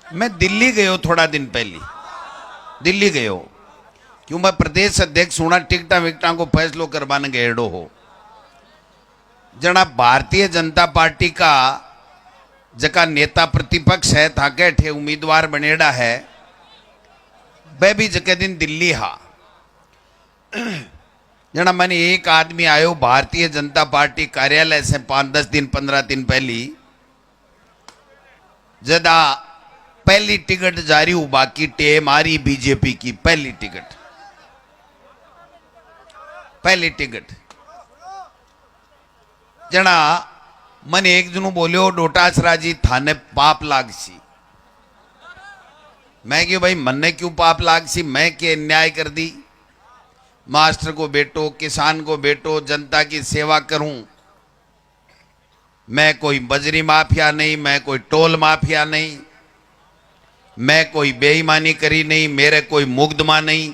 मैं दिल्ली गयो थोड़ा दिन पहले, दिल्ली गयो क्यों मैं प्रदेश अध्यक्ष होना टिकटा विकटा को फैसलो करवाने गएड़ो हो। जना भारतीय जनता पार्टी का जका नेता प्रतिपक्ष है थाके ठे उम्मीदवार बनेड़ा है, वह भी जके दिन दिल्ली हा। जना मैंने एक आदमी आयो भारतीय जनता पार्टी कार्यालय से 5-10 दिन 15 दिन पहली, जदा पहली टिकट जारी हूं बाकी टेम आ रही बीजेपी की पहली टिकट, पहली टिकट। जना मन एक दिन बोलियो डोटासरा जी थाने पाप लागसी। मैं क्यों भाई मन्ने क्यों पाप लागसी, मैं के न्याय कर दी। मास्टर को बेटो, किसान को बेटो, जनता की सेवा करूं। मैं कोई बजरी माफिया नहीं, मैं कोई टोल माफिया नहीं, मैं कोई बेईमानी करी नहीं, मेरे कोई मुकदमा नहीं,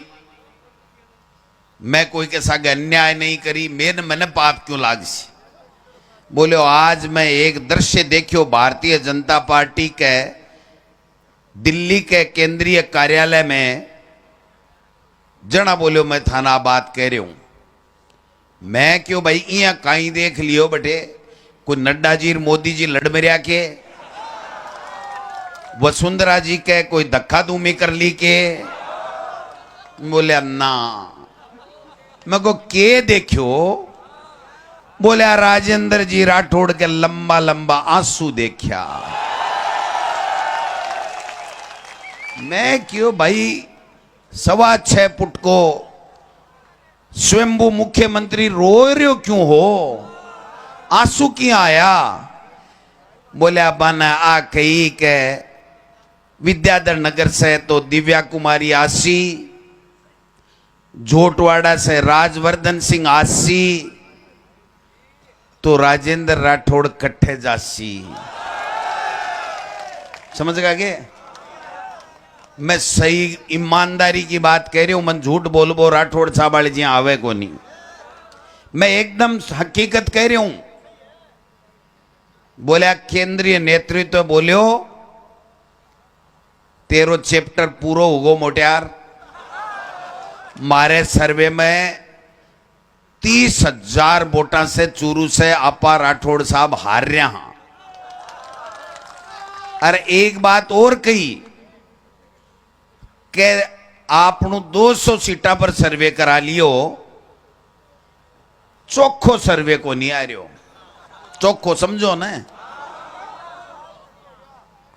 मैं कोई के साथ अन्याय नहीं करी, मेरे मैंने पाप क्यों लागसी। बोले आज मैं एक दृश्य देखियो भारतीय जनता पार्टी के दिल्ली के केंद्रीय कार्यालय में। जना बोलियो मैं थाना बात कह रही हूं। मैं क्यों भाई इया कहीं देख लियो बटे, कोई नड्डा जी मोदी जी लड़ मरिया के, वसुंधरा जी के कोई धक्का धूमी कर ली के। बोले ना, मैं को के देखियो। बोले राजेंद्र जी राठौड़ के लंबा लंबा आंसू देखा। मैं क्यों भाई 6.25 फुट को स्वयंभू मुख्यमंत्री रो रहे हो क्यों हो, आंसू क्यों आया। बोले बना आ कही के विद्याधर नगर से तो दिव्या कुमारी आसी, झोटवाड़ा से राजवर्धन सिंह आसी, तो राजेंद्र राठौड़ कट्ठे जासी। समझ गए? मैं सही ईमानदारी की बात कह रही हूं, मन झूठ बोलबो राठौड़ साहब वाले जी आवे को नहीं। मैं एकदम हकीकत कह रही हूं। बोलिया केंद्रीय नेतृत्व बोलियो तेरो चैप्टर पूरो होगो मोटियार। मारे सर्वे में 30,000 वोटा से चूरू से आपा राठौड़ साहब हार रहा हैं। अरे एक बात और कही के आपनु 200 सीटा पर सर्वे करा लियो, चोखो सर्वे को नहीं आ रही, चोखो समझो ना।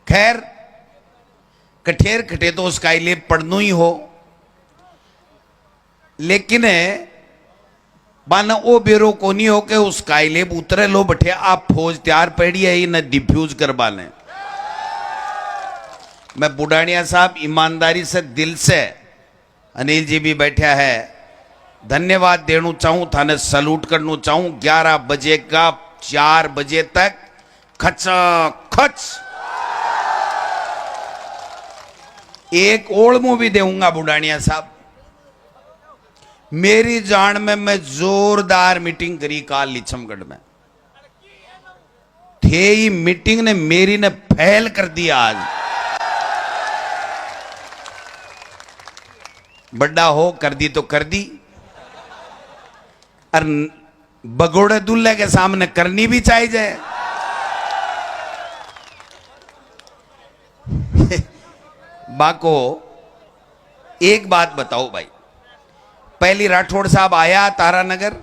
खैर कठेर कटे तो उसका लिए पढ़ना ही हो, लेकिन बाना ओ बेरो को नहीं हो के उस काइलेब उतरे लो बठे आप फौज तैयार पड़ी है न डिफ्यूज करवाने। मैं बुढ़ानिया साहब ईमानदारी से दिल से, अनिल जी भी बैठा है, धन्यवाद देना चाहूं, थाने सलूट करना चाहूं। 11 बजे का 4 बजे तक खचा खच एक ओढ़मू भी देऊंगा बुढ़ानिया साहब। मेरी जान में मैं जोरदार मीटिंग करी काल लिछमगढ़ में थे, ही मीटिंग ने मेरी ने फैल कर दिया। आज बड़ा हो कर दी तो कर दी, और बगोड़े दुल्हे के सामने करनी भी चाहिए। बाको एक बात बताओ भाई, पहली राठौड़ साहब आया तारानगर,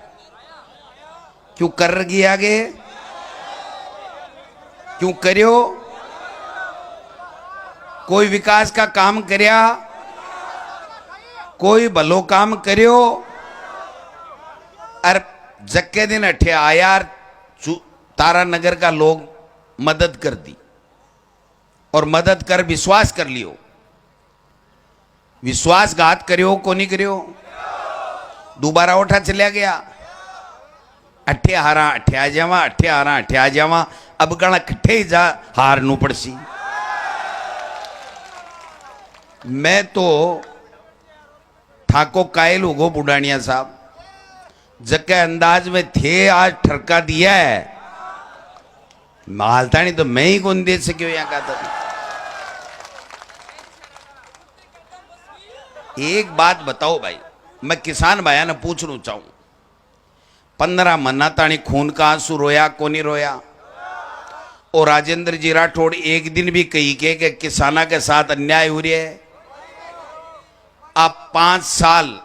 क्यों कर गया गे, क्यों करियो, कोई विकास का काम करया, कोई भलो काम करियो। और जक्के दिन अठे आया तारानगर का लोग मदद कर दी, और मदद कर विश्वास कर लियो। विश्वासघात करियो को नहीं करियो, दोबारा उठा चलिया गया। अठे हारा अठे आ जावा, अठे हारा अठे आ जावा, अब गणा कट्ठे ही जा हार नू पड़सी। मैं तो ठाको कायल होगो बुढ़ानिया साहब, जके अंदाज में थे आज ठरका दिया है, मालतानी तो मैं ही कौन दे सको यहाँ का। एक बात बताओ भाई, मैं किसान भाइया ने पूछना चाहूं, 15 महीना ताणी खून का आंसू रोया कोनी रोया? और राजेंद्र जी राठौड़ एक दिन भी कही के किसाना के साथ अन्याय हो रहा है? आप 5 साल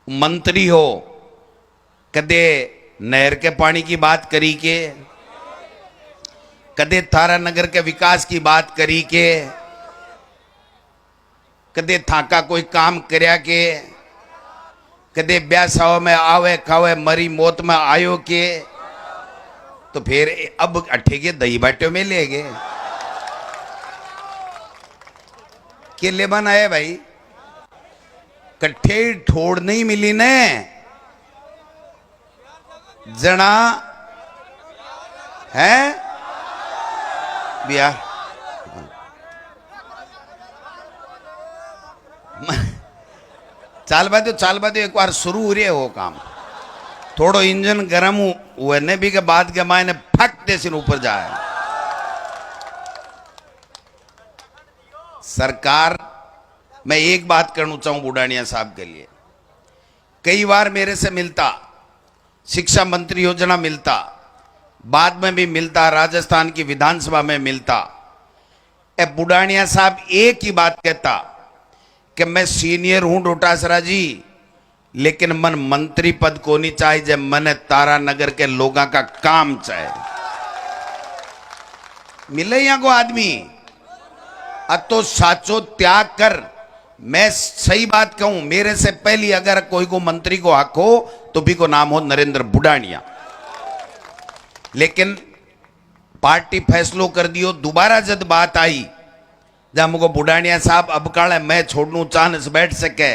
मंत्री हो, कदे नहर के पानी की बात करी के, कदे तारानगर के विकास की बात करी के, कदे थाका कोई काम करया के, कदे ब्याह में आवे खावे मरी मौत में आयो के? तो फिर अब अठे के दही बाटियों में ले गए के ले बनाए भाई? कट्ठे ठोड़ नहीं मिली ने जना है बिहार। चाल बाद एक बार शुरू हो रही है वो काम, थोड़ो इंजन गर्म हुए ने भी के बाद के मायने फटते से ऊपर जाए। सरकार, मैं एक बात करना चाहूं बुढ़ानिया साहब के लिए, कई बार मेरे से मिलता, शिक्षा मंत्री योजना मिलता, बाद में भी मिलता, राजस्थान की विधानसभा में मिलता। बुढ़ानिया साहब एक ही बात कहता कि मैं सीनियर हूं डोटासरा जी, लेकिन मन मंत्री पद को नहीं चाहिए, जब मन तारानगर के लोगों का काम चाहे। मिले यहां को आदमी तो साचो त्याग कर। मैं सही बात कहूं, मेरे से पहली अगर कोई को मंत्री को हक हो तो भी को नाम हो नरेंद्र बुढ़ानिया। लेकिन पार्टी फैसलो कर दियो, दोबारा जब बात आई जब हमको बुढ़ानिया साहब अब काल मैं छोड़नू चांस बैठ सके,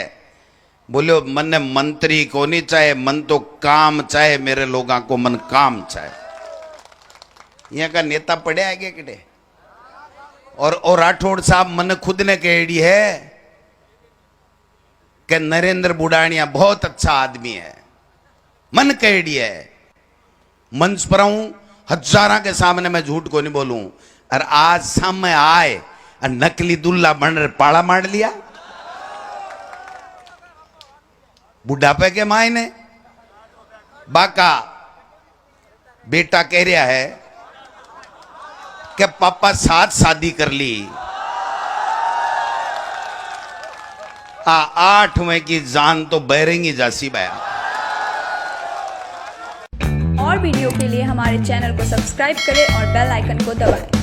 बोलो मन मंत्री को नहीं चाहे, मन तो काम चाहे, मेरे लोगों को मन काम चाहे। यहाँ का नेता पड़े आगे किटे और राठौड़ साहब मन खुद ने कही है कि नरेंद्र बुढ़ानिया बहुत अच्छा आदमी है, मन कही है। मंच पर हूं, हजारों के सामने मैं झूठ को नहीं बोलूं, और आज सामने आए और नकली दुल्ला बन पाला मार लिया। बुढ़ापे के मायने बाका बेटा कह रहा है कि पापा साथ शादी कर ली, 8वें की जान तो बैरेंगी जासी बया। और वीडियो के लिए हमारे चैनल को सब्सक्राइब करें और बेल आइकन को दबाएं।